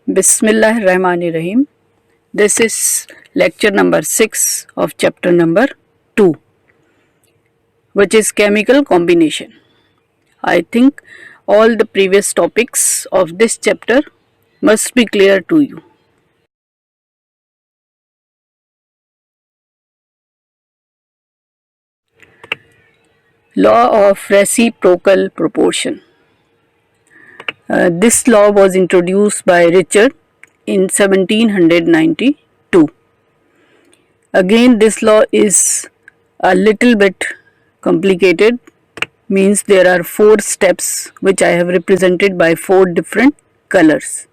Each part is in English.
Bismillahirrahmanirrahim. This is lecture number 6 of chapter number 2, which is chemical combination. I think all the previous topics of this chapter must be clear to you. Law of reciprocal proportion. This law was introduced by Richard in 1792. Again, this law is a little bit complicated, means there are 4 steps which I have represented by 4 different colors.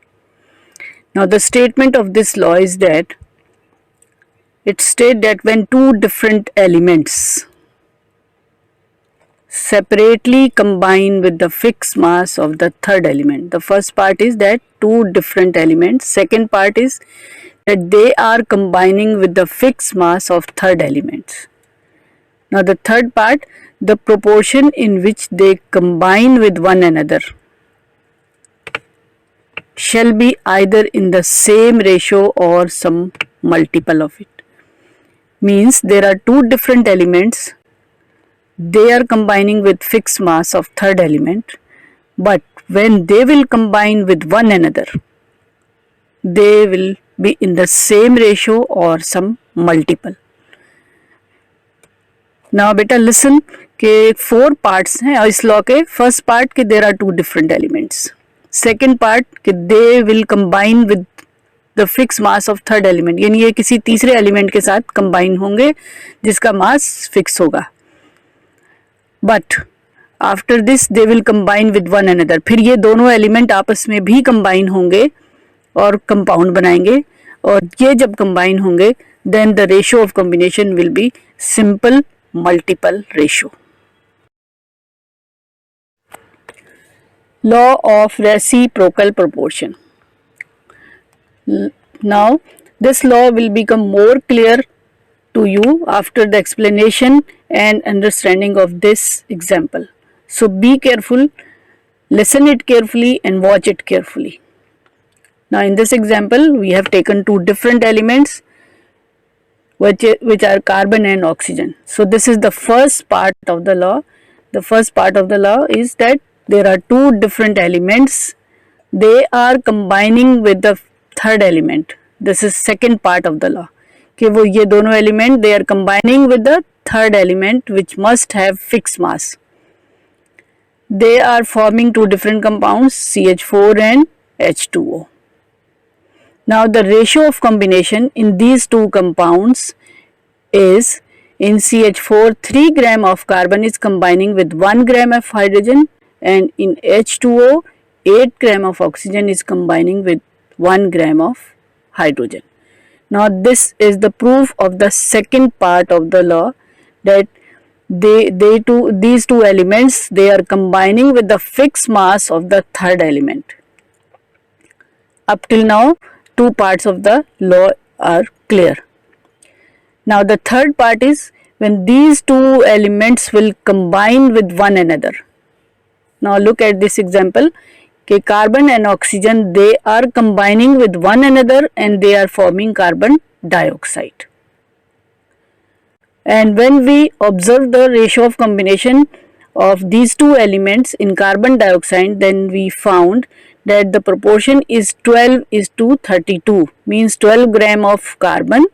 Now the statement of this law is that it states that when 2 different elements separately combine with the fixed mass of the third element. The first part is that 2 different elements. Second part is that they are combining with the fixed mass of third element. Now the third part, the proportion in which they combine with one another shall be either in the same ratio or some multiple of it. Means there are 2 different elements. They are combining with fixed mass of third element, but when they will combine with one another, they will be in the same ratio or some multiple. Now beta listen के 4 parts हैं और इस law के first part के there are 2 different elements. Second part कि they will combine with the fixed mass of third element, यानी ये किसी तीसरे element के साथ combine होंगे जिसका mass fix होगा. But after this they will combine with one another. फिर ये दोनों एलिमेंट आपस में भी कंबाइन होंगे और कंपाउंड बनाएंगे, और ये जब कंबाइन होंगे then the ratio of combination will be simple multiple ratio. Law of reciprocal proportion. Now this law will become more clear to you after the explanation and understanding of this example. So be careful, listen it carefully and watch it carefully. Now in this example we have taken 2 different elements which are carbon and oxygen. So this is the first part of the law. The first part of the law is that there are 2 different elements. They are combining with the third element. This is second part of the law. कि वो ये दोनों element they are combining with the third element which must have fixed mass. They are forming 2 different compounds, CH4 and H2O. Now the ratio of combination in these 2 compounds is in CH4 3 gram of carbon is combining with 1 gram of hydrogen, and in H2O 8 gram of oxygen is combining with 1 gram of hydrogen. Now this is the proof of the second part of the law, that these two elements they are combining with the fixed mass of the third element. Up till now 2 parts of the law are clear. Now the third part is when these 2 elements will combine with one another. Now look at this example. कि carbon and oxygen they are combining with one another and they are forming carbon dioxide. And when we observe the ratio of combination of these 2 elements in carbon dioxide, then we found that the proportion is 12:32, means 12 gram of carbon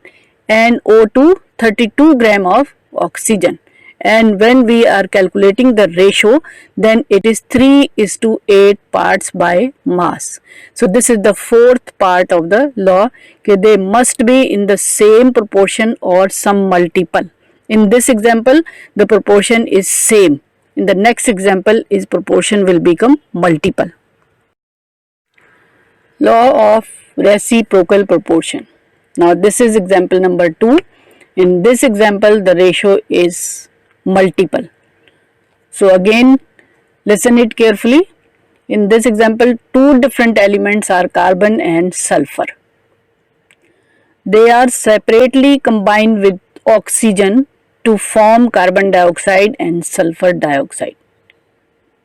and O2 32 gram of oxygen. And when we are calculating the ratio, then it is 3:8 parts by mass. So this is the 4th part of the law, that they must be in the same proportion or some multiple. In this example the proportion is same. In the next example is proportion will become multiple. Law of reciprocal proportion. Now this is example number 2. In this example the ratio is multiple. So again listen it carefully. In this example 2 different elements are carbon and sulfur. They are separately combined with oxygen to form carbon dioxide and sulfur dioxide.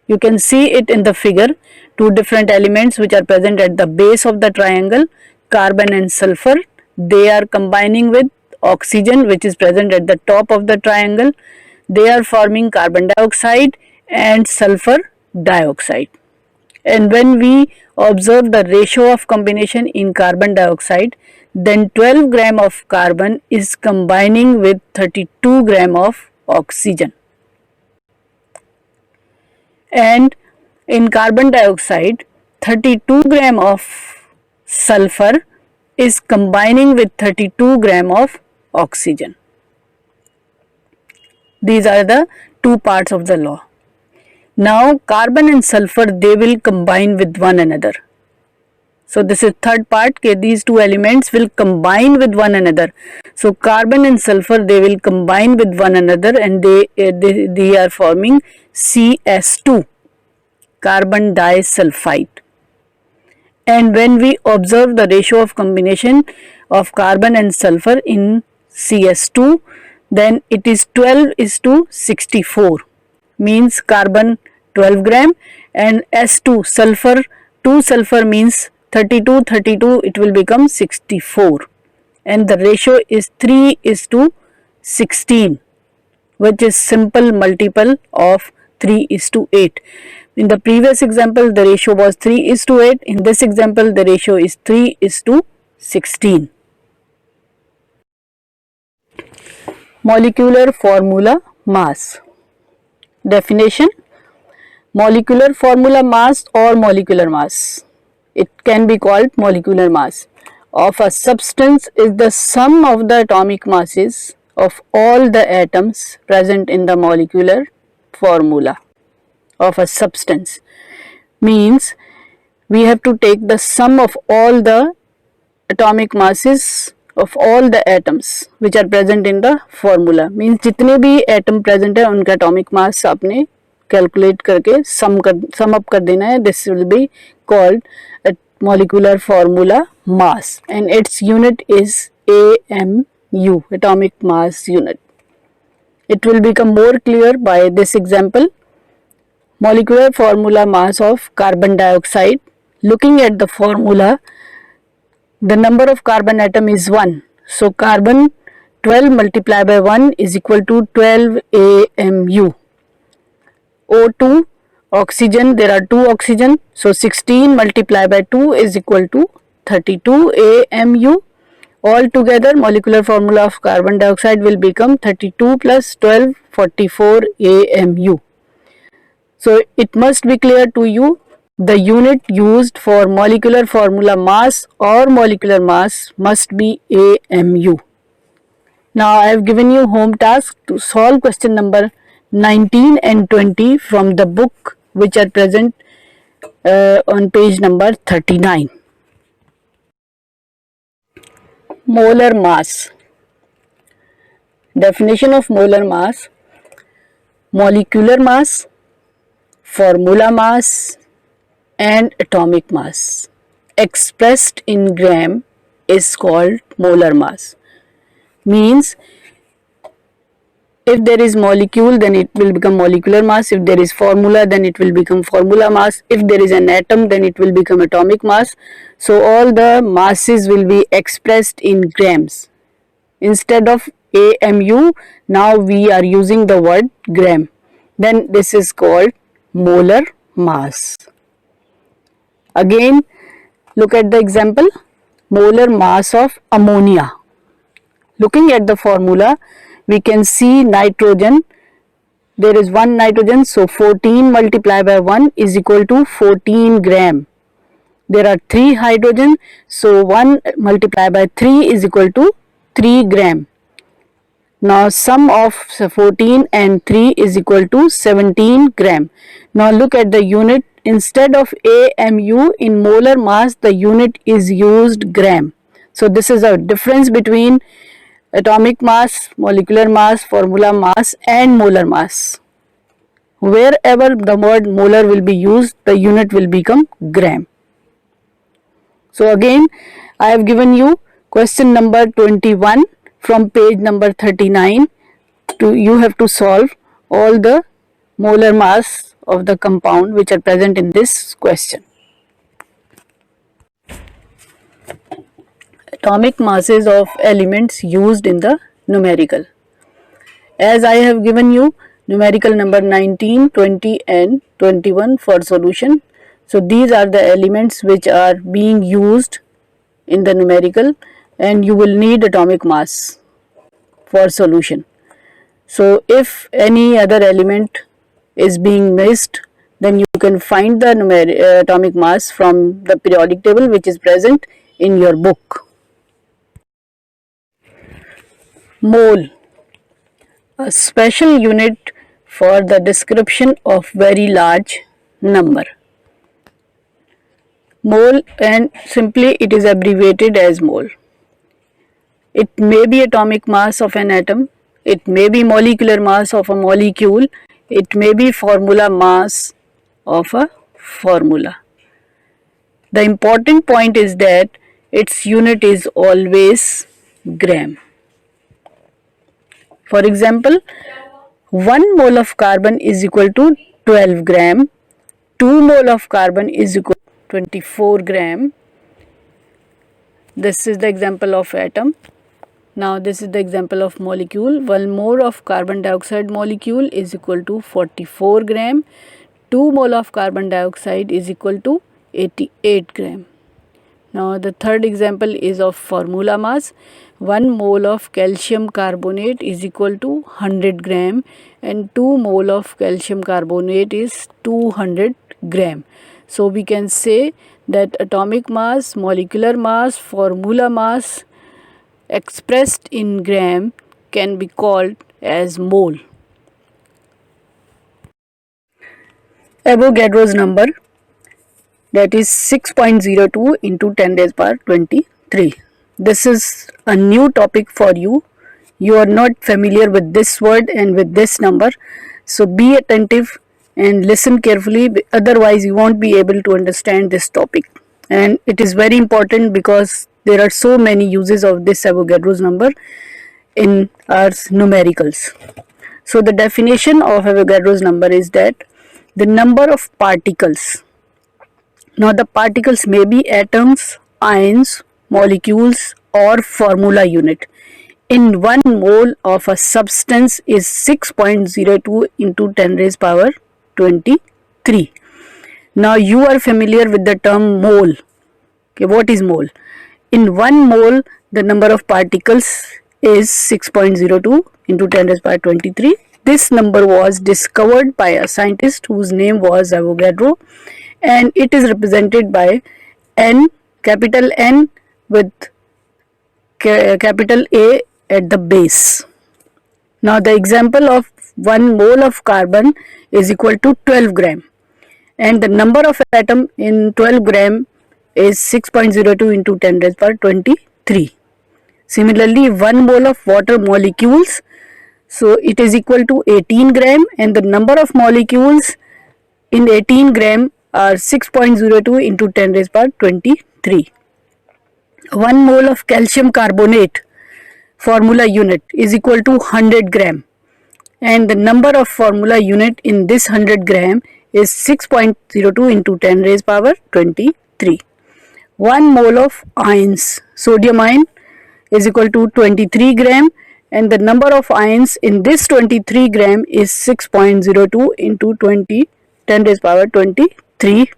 You can see it in the figure. Two different elements which are present at the base of the triangle, carbon and sulfur. They are combining with oxygen which is present at the top of the triangle. They are forming carbon dioxide and sulfur dioxide. And when we observe the ratio of combination in carbon dioxide, then 12 gram of carbon is combining with 32 gram of oxygen. And in carbon dioxide, 32 gram of sulfur is combining with 32 gram of oxygen. These are the two parts of the law. Now carbon and sulfur, they will combine with one another. So this is third part, that these two elements will combine with one another. So carbon and sulfur, they will combine with one another and they are forming CS2, carbon disulfide. And when we observe the ratio of combination of carbon and sulfur in CS2, then it is 12:64, means carbon 12 gram and S2 sulfur, 2 sulfur means 32, it will become 64, and the ratio is 3:16, which is simple multiple of 3:8. In the previous example the ratio was 3:8, in this example the ratio is 3:16. Molecular formula mass. Definition: molecular formula mass or molecular mass, it can be called molecular mass of a substance is the sum of the atomic masses of all the atoms present in the molecular formula of a substance. Means we have to take the sum of all the atomic masses of all the atoms which are present in the formula. Means जितने भी atom present है उनका atomic mass आपने calculate करके sum up कर देना है. This will be called a molecular formula mass and its unit is AMU, atomic mass unit. It will become more clear by this example. Molecular formula mass of carbon dioxide. Looking at the formula, the number of carbon atom is 1. So carbon 12 multiplied by 1 is equal to 12 AMU. O2, oxygen, there are 2 oxygen. So 16 multiplied by 2 is equal to 32 AMU. Altogether molecular formula of carbon dioxide will become 32 plus 12, 44 AMU. So it must be clear to you the unit used for molecular formula mass or molecular mass must be AMU. Now I have given you home task to solve question number 19 and 20 from the book which are present on page number 39. Molar mass. Definition of molar mass: molecular mass, formula mass and atomic mass expressed in gram is called molar mass. Means if there is molecule then it will become molecular mass, if there is formula then it will become formula mass, if there is an atom then it will become atomic mass. So all the masses will be expressed in grams. Instead of AMU, now we are using the word gram. Then this is called molar mass. Again, look at the example, molar mass of ammonia. Looking at the formula, we can see nitrogen, there is 1 nitrogen, so 14 multiplied by 1 is equal to 14 gram. There are 3 hydrogen, so 1 multiplied by 3 is equal to 3 gram. Now sum of 14 and 3 is equal to 17 gram. Now look at the unit. Instead of AMU in molar mass, the unit is used gram. So this is a difference between atomic mass, molecular mass, formula mass and molar mass. Wherever the word molar will be used, the unit will become gram. So again, I have given you question number 21 from page number 39. You have to solve all the molar mass of the compound which are present in this question. Atomic masses of elements used in the numerical. As I have given you numerical number 19, 20 and 21 for solution. So these are the elements which are being used in the numerical, and you will need atomic mass for solution. So if any other element is being missed, then you can find the atomic mass from the periodic table which is present in your book. Mole, a special unit for the description of very large number. Mole, and simply it is abbreviated as mole. It may be atomic mass of an atom, it may be molecular mass of a molecule, it may be formula mass of a formula. The important point is that its unit is always gram. For example, 1 mole of carbon is equal to 12 gram, 2 mole of carbon is equal to 24 gram. This is the example of atom. Now this is the example of molecule. 1 mole of carbon dioxide molecule is equal to 44 gram. 2 mole of carbon dioxide is equal to 88 gram. Now the third example is of formula mass. 1 mole of calcium carbonate is equal to 100 gram and 2 mole of calcium carbonate is 200 gram. So we can say that atomic mass, molecular mass, formula mass expressed in gram can be called as mole. Avogadro's number, that is 6.02 into 10 raised power 23. This is a new topic for you. You are not familiar with this word and with this number. So be attentive and listen carefully, otherwise you won't be able to understand this topic. And it is very important because there are so many uses of this Avogadro's number in our numericals. So the definition of Avogadro's number is that the number of particles. Now the particles may be atoms, ions, molecules or formula unit in 1 mole of a substance is 6.02 into 10 raised power 23. Now you are familiar with the term mole. Okay, what is mole? In 1 mole the number of particles is 6.02 into 10 raised power 23. This number was discovered by a scientist whose name was Avogadro, and it is represented by N, capital N with capital A at the base. Now the example of 1 mole of carbon is equal to 12 gram and the number of atom in 12 gram is 6.02 into 10 raised power 23. Similarly, 1 mole of water molecules, so it is equal to 18 gram and the number of molecules in 18 gram are 6.02 into 10 raised power 23. 1 mole of calcium carbonate formula unit is equal to 100 gram and the number of formula unit in this 100 gram is 6.02 into 10 raised power 23. 1 mole of ions, sodium ion, is equal to 23 gram and the number of ions in this 23 gram is 6.02 into 10 raised power 23.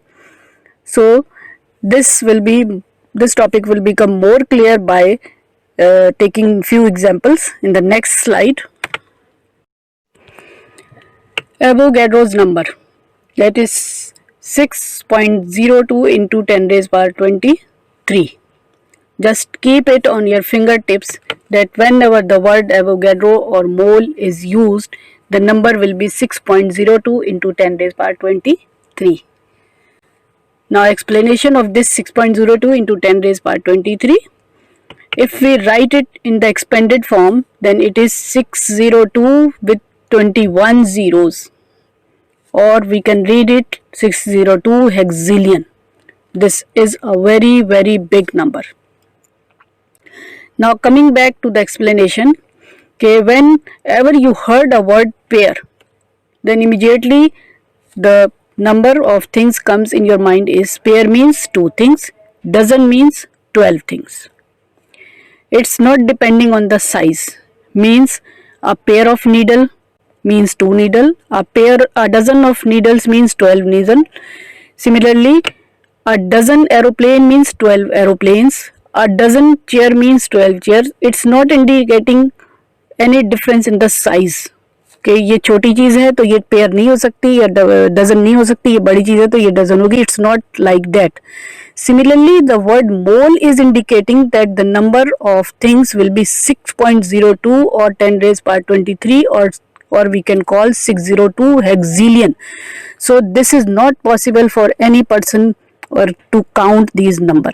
So this topic will become more clear by taking few examples in the next slide. Avogadro's number, that is 6.02 into 10 raised power 23. Just keep it on your fingertips that whenever the word Avogadro or mole is used, the number will be 6.02 into 10 raised power 23. Now explanation of this 6.02 into 10 raised power 23. If we write it in the expanded form, then it is 602 with 21 zeros, or we can read it 602 hexillion. This is a very, very big number. Now coming back to the explanation, okay, whenever you heard a word pair, then immediately the number of things comes in your mind is pair means 2 things, dozen means 12 things. It's not depending on the size. Means a pair of needle means 2 needle, a dozen of needles means 12 needle. Similarly, a dozen aeroplane means 12 aeroplanes. A dozen chair means 12 chairs. It's not indicating any difference in the size. कि ये छोटी चीज़ है तो ये pair नहीं हो सकती, या डजन नहीं हो सकती, ये बड़ी चीज़ है तो ये डजन होगी. It's not like that. Similarly, the word mole is indicating that the number of things will be 6.02 or 10 raised power 23, or we can call 602 hexillion. So this is not possible for any person or to count these number.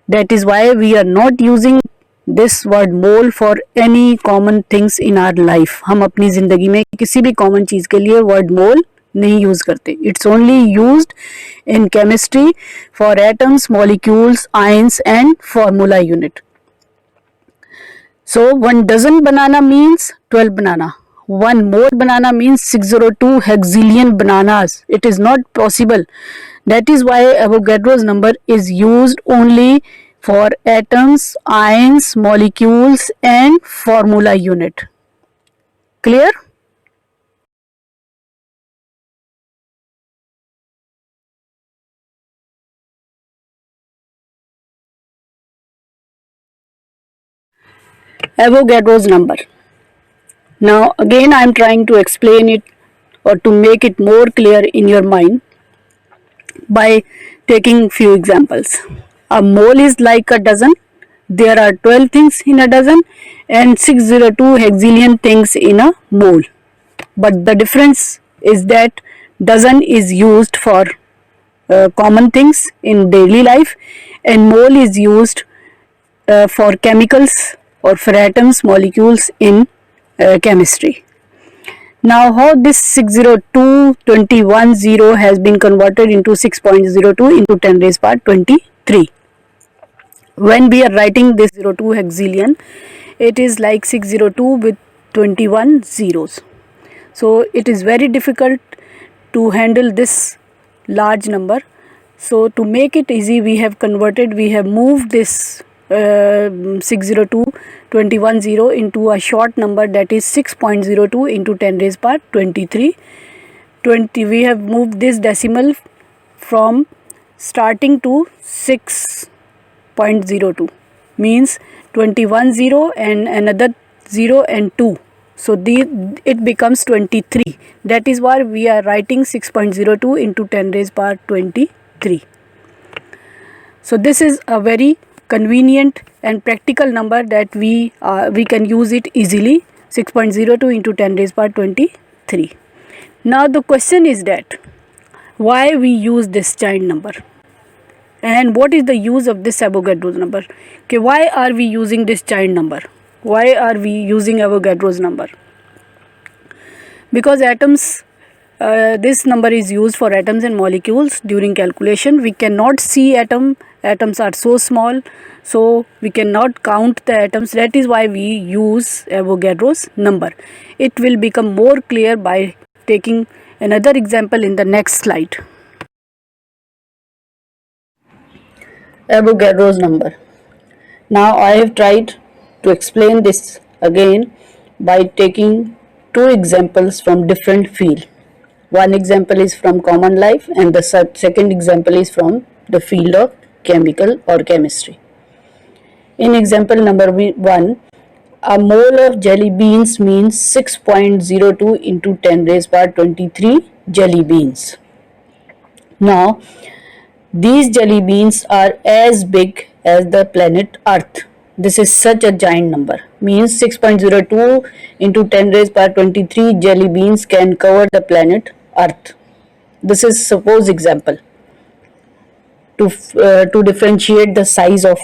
That is why we are not using this word mole for any common things in our life. हम अपनी ज़िंदगी में किसी भी common चीज़ के लिए word mole नहीं use करते. It's only used in chemistry for atoms, molecules, ions and formula unit. So 1 dozen banana means 12 banana. 1 mole banana means 602 hexillion bananas. It is not possible. That is why Avogadro's number is used only for atoms, ions, molecules and formula unit. Clear? Avogadro's number. Now again I am trying to explain it or to make it more clear in your mind by taking few examples. A mole is like a dozen. There are 12 things in a dozen and 602 hexillion things in a mole. But the difference is that dozen is used for common things in daily life and mole is used for chemicals or for atoms, molecules in chemistry. Now how this 602.210 has been converted into 6.02 into 10 raised power 23. When we are writing this 02 hexillion, it is like 602 with 21 zeros. So it is very difficult to handle this large number. So to make it easy, we have moved this 602.210 into a short number, that is 6.02 into 10 raised power 23. We have moved this decimal from starting to 6.02, means 21 0 and another 0 and 2. So it becomes 23. That is why we are writing 6.02 into 10 raised power 23. So this is a very convenient and practical number that we can use it easily. 6.02 into 10 raised power 23. Now the question is that why we use this giant number and what is the use of this Avogadro's number. Okay, why are we using this giant number? Why are we using Avogadro's number? Because atoms, this number is used for atoms and molecules during calculation. We cannot see atoms are so small, so we cannot count the atoms. That is why we use Avogadro's number. It will become more clear by taking another example in the next slide. Avogadro's number. Now I have tried to explain this again by taking 2 examples from different field. One example is from common life and the second example is from the field of chemical or chemistry. In example number 1, a mole of jelly beans means 6.02 into 10 raised power 23 jelly beans. Now these jelly beans are as big as the planet Earth. This is such a giant number, means 6.02 into 10 raised power 23 jelly beans can cover the planet Earth. This is suppose example to differentiate the size of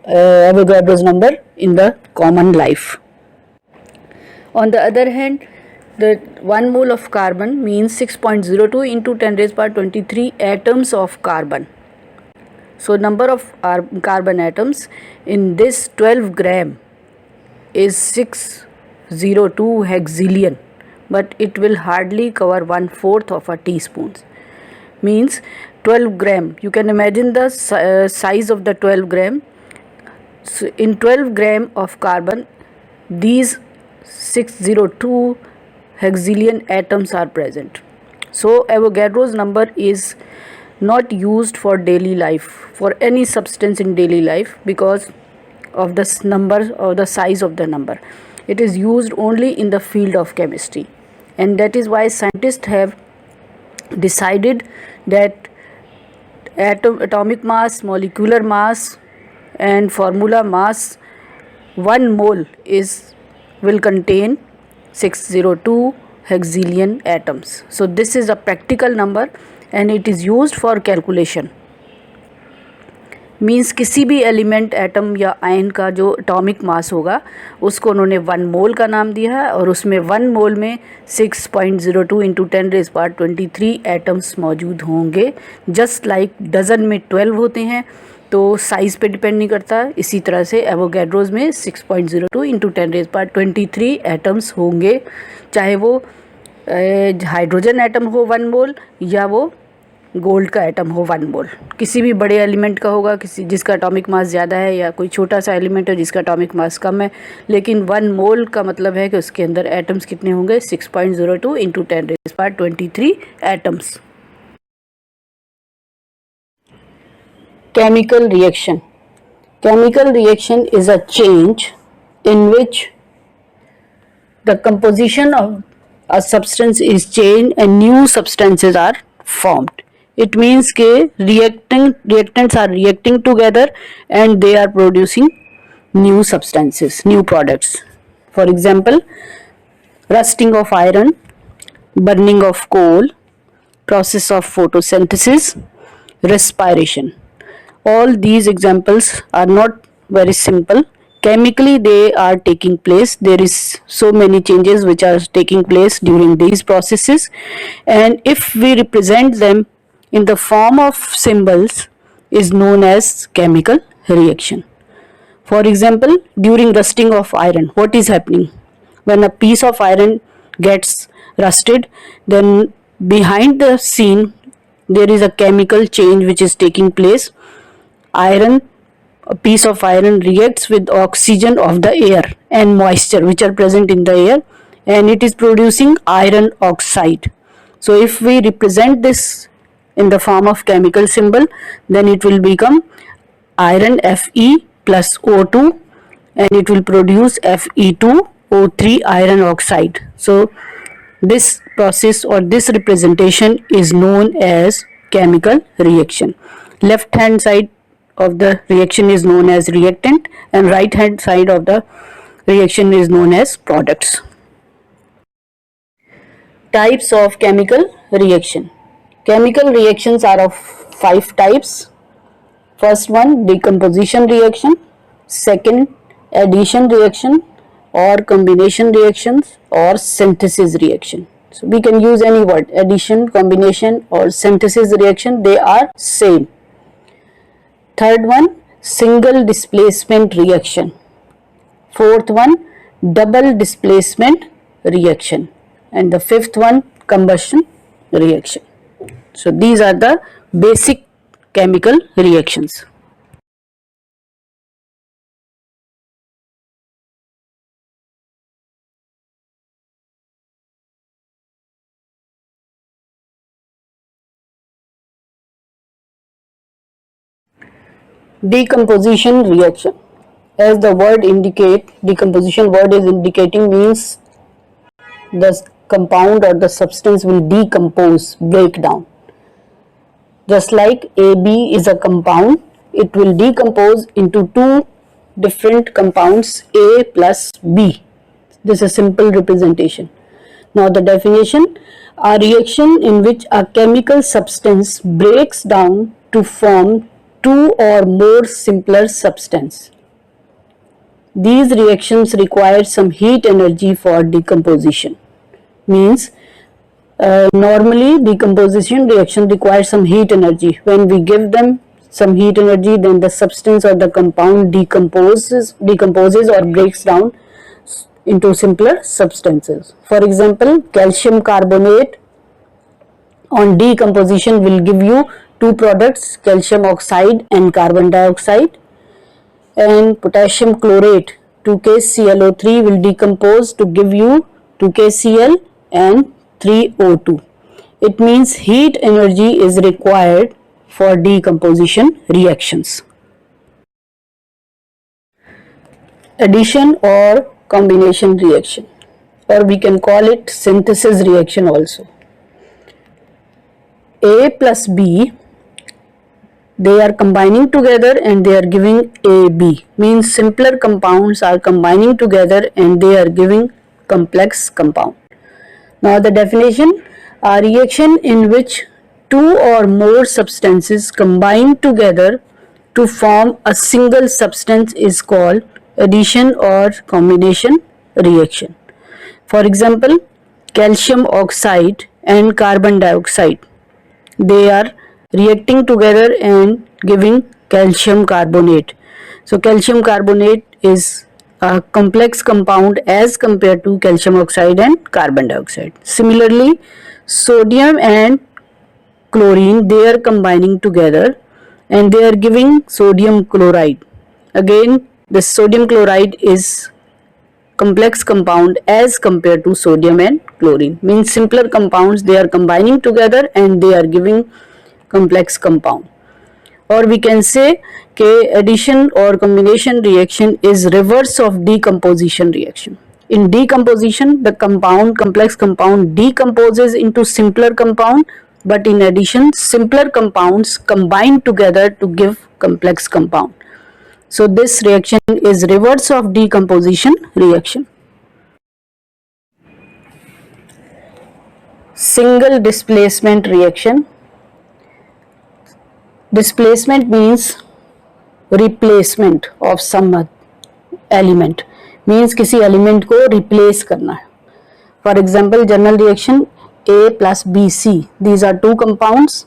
Avogadro's number in the common life. On the other hand, the 1 mole of carbon means 6.02 into 10 raised power 23 atoms of carbon. So number of carbon atoms in this 12 gram is 602 hexillion. but it will hardly cover 1/4 of a teaspoon. Means 12 gram. You can imagine the size of the 12 gram. So in 12 gram of carbon, these 602 hexyllion atoms are present. So Avogadro's number is not used for daily life, for any substance in daily life, because of this number or the size of the number. It is used only in the field of chemistry, and that is why scientists have decided that atomic mass, molecular mass and formula mass, 1 mole will contain 602 hexyllion atoms. So this is a practical number and it is used for calculation. Means किसी भी element atom या ion का जो atomic mass होगा उसको उन्होंने 1 मोल का नाम दिया है, और उसमें 1 मोल में 6.02 इंटू 10⁻23 एटम्स मौजूद होंगे. जस्ट लाइक डज़न में 12 होते हैं, तो साइज़ पे डिपेंड नहीं करता. इसी तरह से एवोगैड्रोज में 6.02 इंटू 10⁻23 एटम्स होंगे, चाहे वो हाइड्रोजन एटम हो 1 मोल या वो गोल्ड का एटम हो 1 मोल. किसी भी बड़े एलिमेंट का होगा, किसी जिसका एटॉमिक मास ज़्यादा है, या कोई छोटा सा एलिमेंट है जिसका एटॉमिक मास कम है, लेकिन 1 मोल का मतलब है कि उसके अंदर एटम्स कितने होंगे, 6.02 into 10⁻23 atoms. Chemical reaction. Chemical reaction is a change in which the composition of a substance is changed and new substances are formed. It means that reactants are reacting together and they are producing new substances, new products. For example, rusting of iron, burning of coal, process of photosynthesis, respiration. All these examples are not very simple. Chemically they are taking place. There is so many changes which are taking place during these processes, and if we represent them in the form of symbols is known as chemical reaction. For example, during rusting of iron, what is happening? When a piece of iron gets rusted, then behind the scene there is a chemical change which is taking place. A piece of iron reacts with oxygen of the air and moisture which are present in the air, and it is producing iron oxide. So if we represent this in the form of chemical symbol, then it will become iron Fe plus O2, and it will produce Fe2O3 iron oxide. So this process or this representation is known as chemical reaction. Left hand side of the reaction is known as reactant, and right hand side of the reaction is known as products. Types of chemical reaction. Chemical reactions are of 5 types. First one, decomposition reaction. Second, addition reaction or combination reactions or synthesis reaction. So we can use any word, addition, combination or synthesis reaction, they are same. Third one, single displacement reaction. Fourth one, double displacement reaction. And the fifth one, combustion reaction. So these are the basic chemical reactions. Decomposition reaction. As the word indicate, decomposition word is indicating means the compound or the substance will decompose, break down. Just like AB is a compound, it will decompose into 2 different compounds, A plus B. This is a simple representation. Now the definition, a reaction in which a chemical substance breaks down to form 2 or more simpler substance. These reactions require some heat energy for decomposition. Means normally decomposition reaction requires some heat energy. When we give them some heat energy, then the substance or the compound decomposes or breaks down into simpler substances. For example, calcium carbonate on decomposition will give you two products, calcium oxide and carbon dioxide, and potassium chlorate 2KClO3 will decompose to give you 2KCl and 3O2. It means heat energy is required for decomposition reactions. Addition or combination reaction, or we can call it synthesis reaction also. A plus B, they are combining together and they are giving AB, means simpler compounds are combining together and they are giving complex compound. Now the definition, a reaction in which two or more substances combine together to form a single substance is called addition or combination reaction. For example, calcium oxide and carbon dioxide, they are reacting together and giving calcium carbonate. So calcium carbonate is a complex compound as compared to calcium oxide and carbon dioxide. Similarly, sodium and chlorine, they are combining together and they are giving sodium chloride. Again, this sodium chloride is complex compound as compared to sodium and chlorine, means simpler compounds, they are combining together and they are giving complex compound. Or we can say that addition or combination reaction is reverse of decomposition reaction. In decomposition, the complex compound decomposes into simpler compound, but in addition, simpler compounds combine together to give complex compound. So this reaction is reverse of decomposition reaction. Single displacement reaction. Displacement means replacement of some element, means किसी element को replace करना है. For example, general reaction A plus BC, these are two compounds.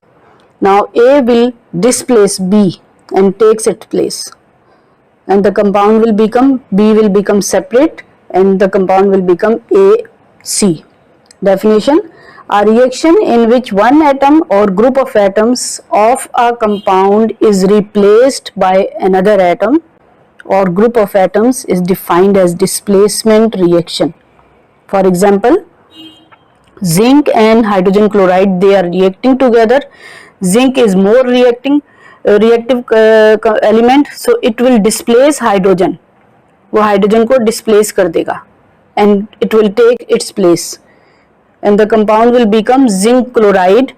Now A will displace B and takes its place, and the compound will become, B will become separate and the compound will become AC. Definition, a reaction in which one atom or group of atoms of a compound is replaced by another atom or group of atoms is defined as displacement reaction. For example, zinc and hydrogen chloride, they are reacting together. Zinc is more reactive element, so it will displace hydrogen. वो hydrogen को displace कर देगा and it will take its place, and the compound will become zinc chloride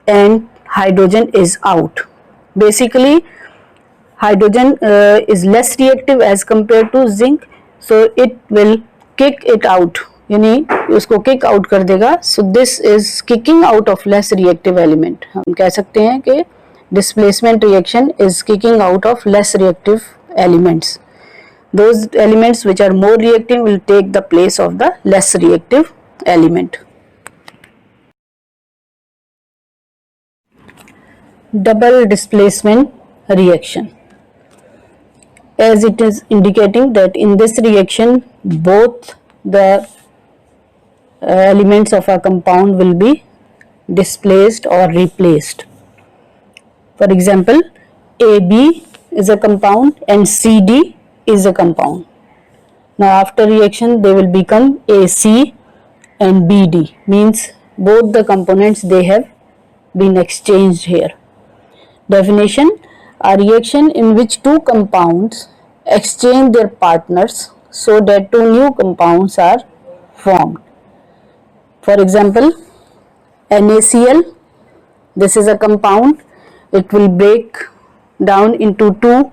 and hydrogen is out. Basically, hydrogen is less reactive as compared to zinc, so it will kick it out, यानी उसको kick out कर देगा. So this is kicking out of less reactive element. हम कह सकते हैं कि displacement reaction is kicking out of less reactive elements. Those elements which are more reactive will take the place of the less reactive element. Double displacement reaction, as it is indicating that in this reaction both the elements of a compound will be displaced or replaced. For example, AB is a compound and CD is a compound. Now after reaction they will become AC and BD, means both the components, they have been exchanged here. Definition, a reaction in which two compounds exchange their partners so that two new compounds are formed. For example, NaCl, this is a compound, it will break down into two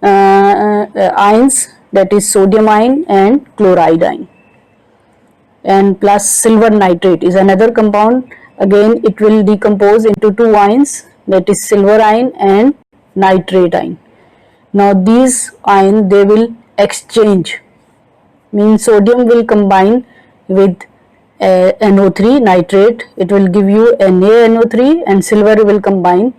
ions, that is sodium ion and chloride ion, and plus silver nitrate is another compound, again it will decompose into two ions, that is silver ion and nitrate ion. Now these ions, they will exchange, means sodium will combine with NO3 nitrate, it will give you NaNO3, and silver will combine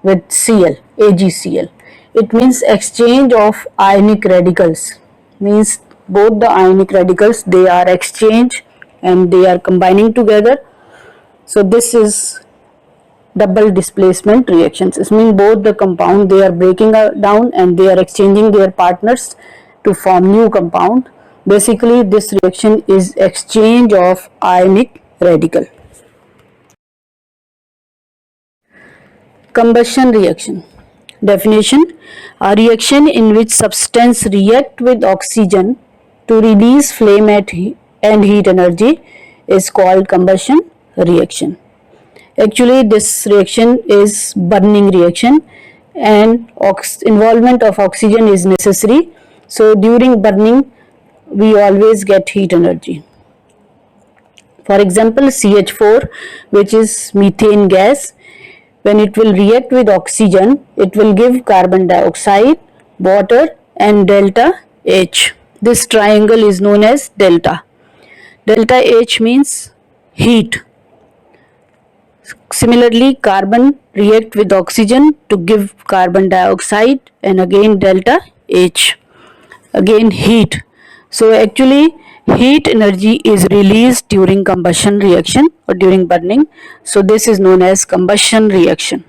with Cl, AgCl. It means exchange of ionic radicals, means both the ionic radicals, they are exchanged and they are combining together. So this is double displacement reactions. It means both the compound, they are breaking down and they are exchanging their partners to form new compound. Basically this reaction is exchange of ionic radical. Combustion reaction. Definition: a reaction in which substance react with oxygen to release flame and heat energy is called combustion reaction. Actually this reaction is burning reaction and involvement of oxygen is necessary. So during burning we always get heat energy. For example, CH4, which is methane gas, when it will react with oxygen, it will give carbon dioxide, water and delta H. This triangle is known as delta. Delta H means heat. Similarly, carbon react with oxygen to give carbon dioxide and again delta H. Again heat. So actually heat energy is released during combustion reaction or during burning. So this is known as combustion reaction.